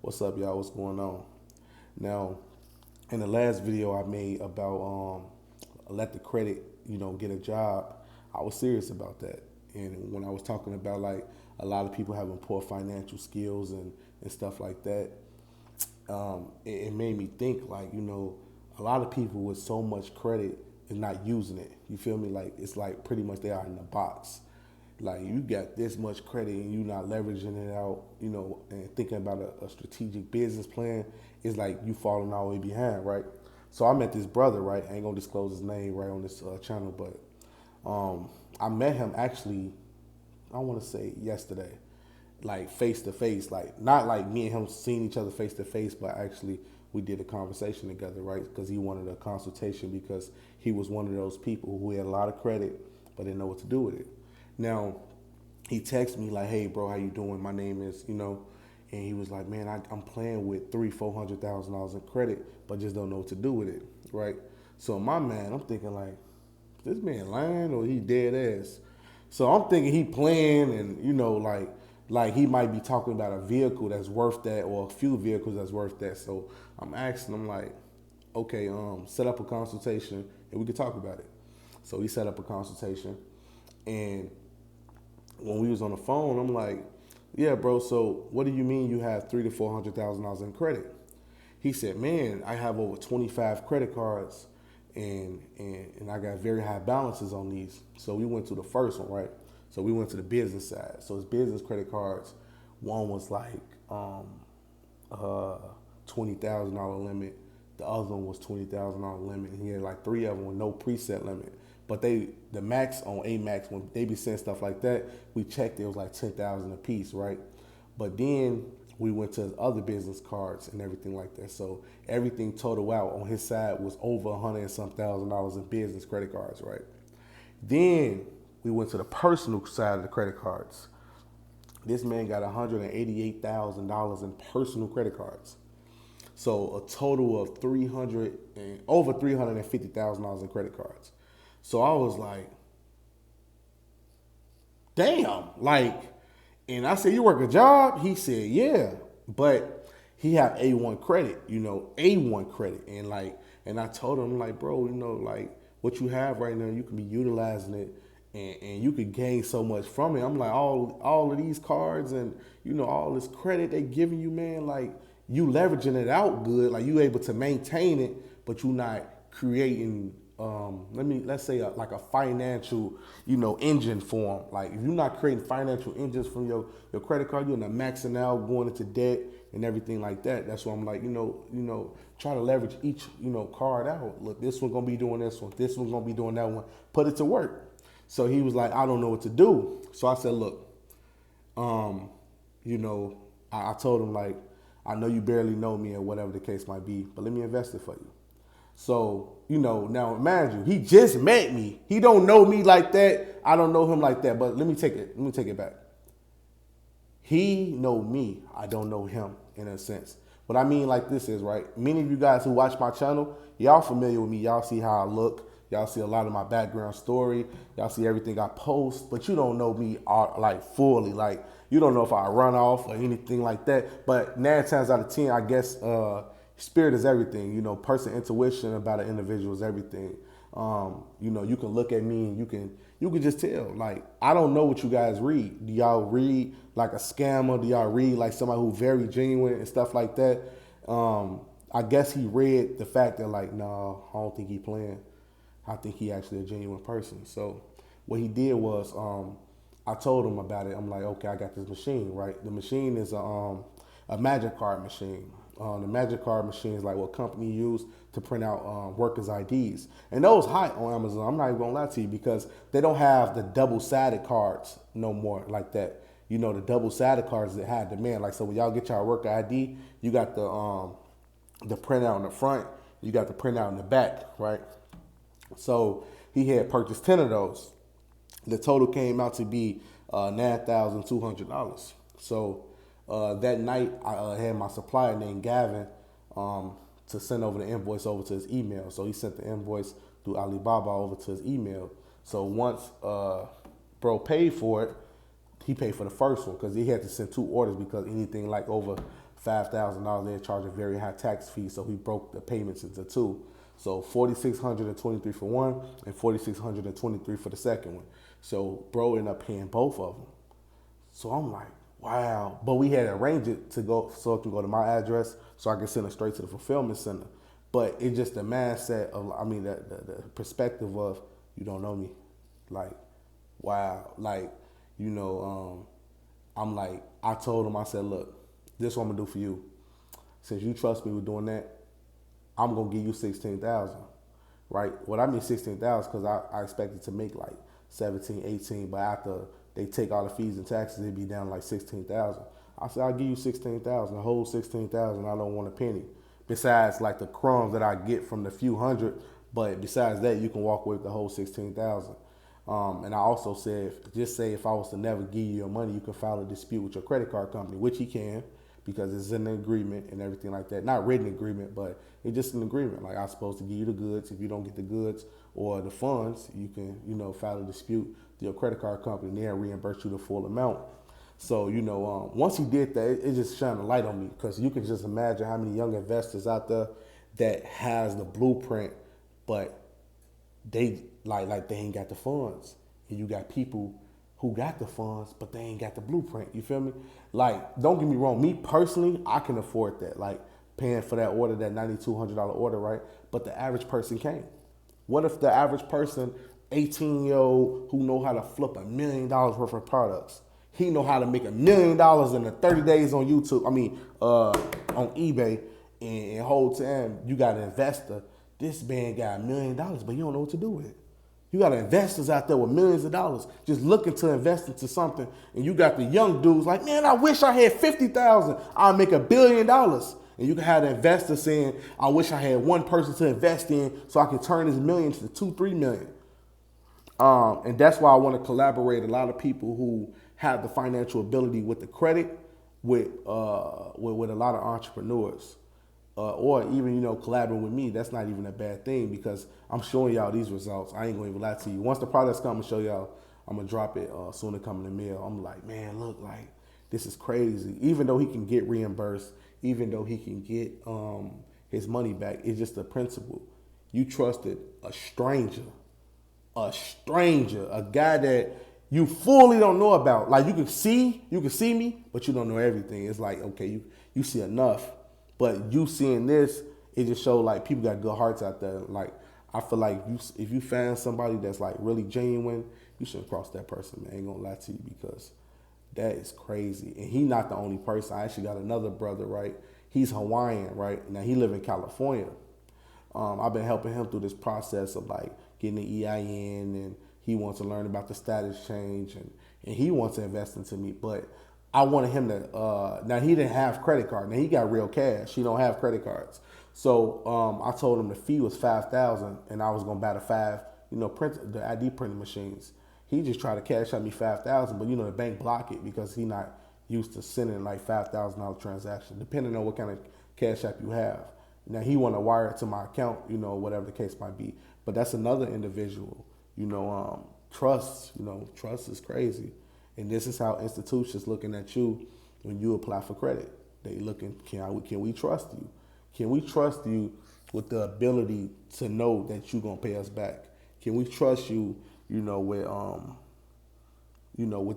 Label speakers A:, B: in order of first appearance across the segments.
A: What's up, y'all? What's going on? Now, in the last video I made about let the credit, get a job, I was serious about that. And when I was talking about like a lot of people having poor financial skills and stuff like that, it made me think like, a lot of people with so much credit is not using it. You feel me? Like it's like pretty much they are in the box. Like you got this much credit and you not leveraging it out, and thinking about a strategic business plan, is like you falling all the way behind, right? So I met this brother, right? I ain't gonna disclose his name right on this channel, but I met him actually, I want to say yesterday, like face to face, like not like me and him seeing each other face to face, but actually we did a conversation together, right? Because he wanted a consultation because he was one of those people who had a lot of credit but didn't know what to do with it. Now, he texted me like, "Hey, bro, how you doing? My name is, and he was like, "Man, I'm playing with $300,000-$400,000 in credit, but just don't know what to do with it, right?" So in my mind, I'm thinking like, this man lying or he dead ass. So I'm thinking he playing and like he might be talking about a vehicle that's worth that or a few vehicles that's worth that. So I'm asking him like, okay, set up a consultation and we could talk about it. So he set up a consultation, and when we was on the phone, I'm like, yeah, bro. So what do you mean you have $300,000 to $400,000 in credit? He said, man, I have over 25 credit cards, and I got very high balances on these. So we went to the first one, right? So we went to the business side. So his business credit cards, one was like $20,000 limit. The other one was $20,000 limit. He had like three of them with no preset limit. But the max on Amex, when they be saying stuff like that, we checked it was like 10,000 a piece, right? But then we went to his other business cards and everything like that. So everything total out on his side was over $100,000 in business credit cards, right? Then we went to the personal side of the credit cards. This man got $188,000 in personal credit cards. So a total of over $350,000 in credit cards. So I was like, damn, like, and I said, you work a job? He said, yeah, but he had A1 credit, A1 credit. And I told him like, bro, like what you have right now, you can be utilizing it and you could gain so much from it. I'm like, all of these cards and, all this credit they giving you, man, like you leveraging it out good, like you able to maintain it, but you not creating let's say like a financial, engine for them. Like if you're not creating financial engines from your credit card, you're not maxing out, going into debt and everything like that. That's why I'm like, try to leverage each, card out. Look, this one gonna be doing this one, this one's gonna be doing that one. Put it to work. So he was like, I don't know what to do. So I said, look, I told him like, I know you barely know me or whatever the case might be, but let me invest it for you. So, now imagine he just met me. He don't know me like that. I don't know him like that. But let me take it back. He know me. I don't know him in a sense. What I mean like this is, right, many of you guys who watch my channel, y'all familiar with me. Y'all see how I look. Y'all see a lot of my background story. Y'all see everything I post, but you don't know me like fully. Like you don't know if I run off or anything like that. But 9 times out of 10, I guess spirit is everything. Person intuition about an individual is everything. You can look at me and you can just tell. Like I don't know what you guys read. Do y'all read like a scammer? Do y'all read like somebody who's very genuine and stuff like that? I guess he read the fact that like, no, I don't think he playing. I think he actually a genuine person. So what he did was I told him about it. I'm like, okay, I got this machine, right? The machine is a magic card machine. The magic card machine is like what company use to print out workers' IDs. And those hot on Amazon. I'm not even gonna lie to you because they don't have the double-sided cards no more like that. The double-sided cards that had demand. Like so when y'all get y'all worker ID, you got the printout in the front, you got the printout in the back, right? So he had purchased 10 of those. The total came out to be $9,200. So that night, I had my supplier named Gavin to send over the invoice over to his email. So he sent the invoice through Alibaba over to his email. So once bro paid for it, he paid for the first one because he had to send 2 orders because anything like over $5,000, they charge a very high tax fee, so he broke the payments into two. So 4,623 for one and 4,623 for the second one. So bro ended up paying both of them. So I'm like, wow. But we had arranged it to go so it can go to my address so I can send it straight to the fulfillment center. But it's just the mindset of, I mean, the perspective of, you don't know me. Like, wow. Like, I'm like, I told him, I said, look, this is what I'm going to do for you. Since you trust me with doing that, I'm going to give you 16,000, right? What I mean 16,000 because I expected to make like 17, 18, but after they take all the fees and taxes, it'd be down like 16,000. I said, I'll give you 16,000, the whole 16,000. I don't want a penny. Besides like the crumbs that I get from the few hundred, but besides that, you can walk away with the whole 16,000. And I also said, just say if I was to never give you your money, you can file a dispute with your credit card company, which he can, because it's in the agreement and everything like that. Not written agreement, but it's just an agreement. Like I'm supposed to give you the goods. If you don't get the goods or the funds, you can, file a dispute to your credit card company and they'll reimburse you the full amount. So, once he did that, it just shined a light on me because you can just imagine how many young investors out there that has the blueprint, but they like they ain't got the funds. And you got people who got the funds, but they ain't got the blueprint. You feel me? Like, don't get me wrong. Me personally, I can afford that. Like paying for that order, that $9,200 order, right? But the average person can't. What if the average person, 18-year-old who know how to flip $1 million worth of products? He know how to make $1 million in the 30 days on YouTube. On eBay, and whole time you got an investor. This man got $1 million, but you don't know what to do with it. You got investors out there with millions of dollars just looking to invest into something, and you got the young dudes like, man, I wish I had 50,000. I'll make $1 billion. And you can have the investor saying, I wish I had one person to invest in so I can turn this million to 2-3 million. And that's why I want to collaborate a lot of people who have the financial ability with the credit with a lot of entrepreneurs. Or even, collaborating with me. That's not even a bad thing because I'm showing y'all these results. I ain't gonna even lie to you. Once the products come and show y'all, I'm gonna drop it soon to come in the mail. I'm like, man, look, like this is crazy. Even though he can get reimbursed, even though he can get his money back, it's just the principle. You trusted a stranger, a guy that you fully don't know about. Like you can see me, but you don't know everything. It's like, okay, you see enough. But you seeing this, it just shows like people got good hearts out there. Like I feel like if you find somebody that's like really genuine, you shouldn't cross that person, man. I ain't gonna lie to you because that is crazy. And he not the only person. I actually got another brother, right? He's Hawaiian, right? Now he live in California. I've been helping him through this process of like getting the EIN, and he wants to learn about the status change, and he wants to invest into me, but I wanted him to, now he didn't have credit card. Now he got real cash. He don't have credit cards. So I told him the fee was $5,000 and I was going to buy the the ID printing machines. He just tried to cash out me $5,000, but the bank block it because he not used to sending like $5,000 transaction, depending on what kind of cash app you have. Now he want to wire it to my account, whatever the case might be. But that's another individual, trust is crazy. And this is how institutions looking at you when you apply for credit. They looking, can we trust you? Can we trust you with the ability to know that you're gonna pay us back? Can we trust you, with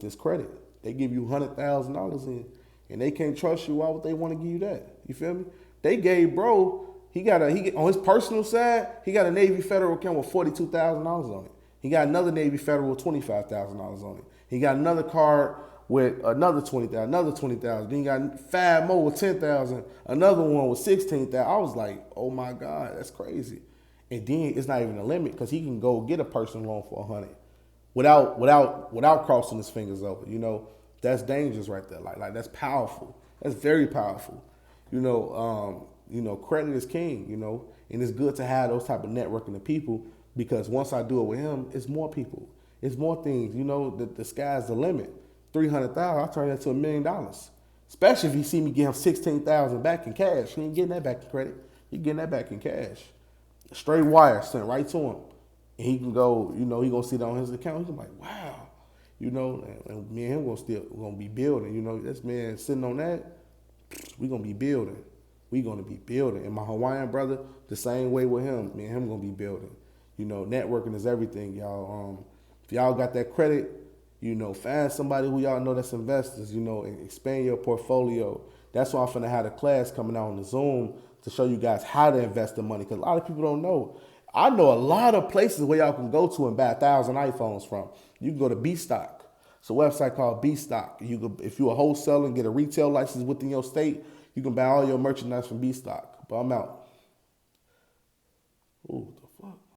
A: this credit? They give you $100,000 in, and they can't trust you. Why would they want to give you that? You feel me? They gave bro. He on his personal side. He got a Navy Federal account with $42,000 on it. He got another Navy Federal with $25,000 on it. He got another card with another $20,000, another $20,000. Then he got 5 more with $10,000. Another one with $16,000. I was like, oh my God, that's crazy. And then it's not even a limit because he can go get a personal loan for $100 without crossing his fingers over. That's dangerous right there. Like that's powerful. That's very powerful. Credit is king. And it's good to have those type of networking of people because once I do it with him, it's more people. It's more things, the sky's the limit. $300,000, I'll turn that to $1 million. Especially if he see me give him $16,000 back in cash. He ain't getting that back in credit. He getting that back in cash. Straight wire sent right to him. And he can go, he gonna see that on his account. He's like, wow. And me and him gonna be building. This man sitting on that, we gonna be building. We gonna be building. And my Hawaiian brother, the same way with him. Me and him gonna be building. You know, networking is everything, y'all. If y'all got that credit, you know, find somebody who y'all know that's investors, you know, and expand your portfolio. That's why I'm finna have a class coming out on the Zoom to show you guys how to invest the money. Because a lot of people don't know. I know a lot of places where y'all can go to and buy 1,000 iPhones from. You can go to B Stock. It's a website called B Stock. You can, if you're a wholesaler and get a retail license within your state, you can buy all your merchandise from B Stock. But I'm out. Ooh.